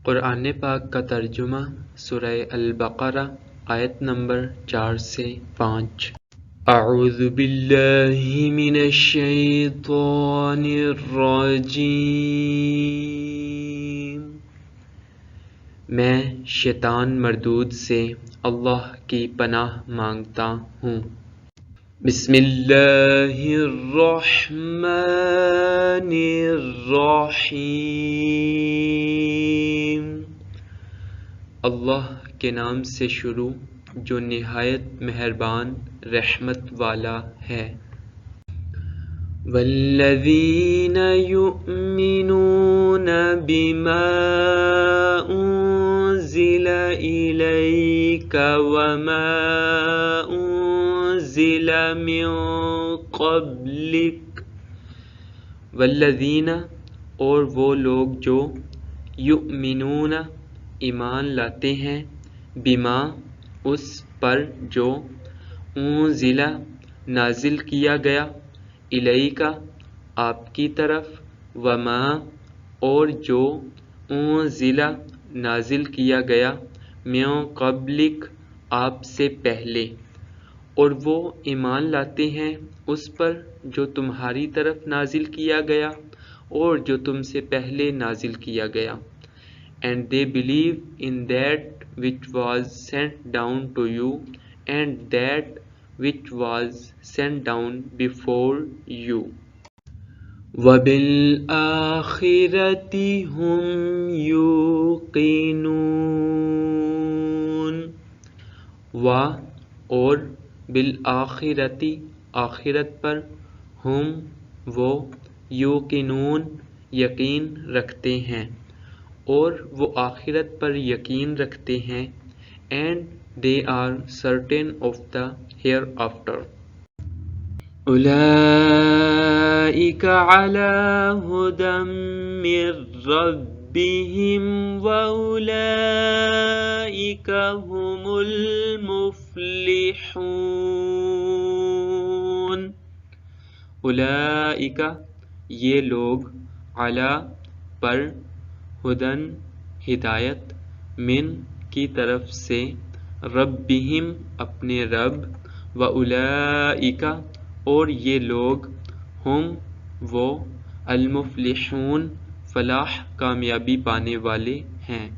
قرآن پاک کا ترجمہ سورہ البقرہ آیت نمبر 4 سے 5۔ اعوذ باللہ من الشیطان الرجیم، میں شیطان مردود سے اللہ کی پناہ مانگتا ہوں۔ بسم اللہ الرحمن الرحیم، اللہ کے نام سے شروع جو نہایت مہربان رحمت والا ہے۔ والذین یؤمنون بما انزل الیک وما انزل من قبلک، والذین اور وہ لوگ جو یؤمنون ایمان لاتے ہیں، بما اس پر جو انزل نازل کیا گیا، الیک آپ کی طرف، وما اور جو انزل نازل کیا گیا، من قبلک آپ سے پہلے، اور وہ ایمان لاتے ہیں اس پر جو تمہاری طرف نازل کیا گیا اور جو تم سے پہلے نازل کیا گیا۔ And they believe in that which was sent down to you and that which was sent down before you. وَبِالْآخِرَةِ هُمْ يُوقِنُونَ، اور بالآخرۃ آخرت پر، ہم وہ یوقنون یقین رکھتے ہیں، اور وہ آخرت پر یقین رکھتے ہیں، and they are certain of the hereafter. اولئک علی ھدی من ربہم واولئک هم المفلحون۔ اولئک یہ لوگ، علی پر، ہدن ہدایت، من کی طرف سے، ربہم اپنے رب، واولئک اور یہ لوگ، ہم وہ، المفلحون فلاح کامیابی پانے والے ہیں۔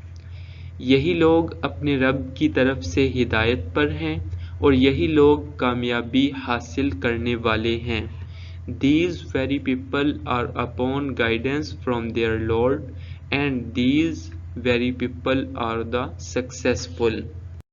یہی لوگ اپنے رب کی طرف سے ہدایت پر ہیں اور یہی لوگ کامیابی حاصل کرنے والے ہیں۔ These very people are upon guidance from their Lord, and these very people are the successful.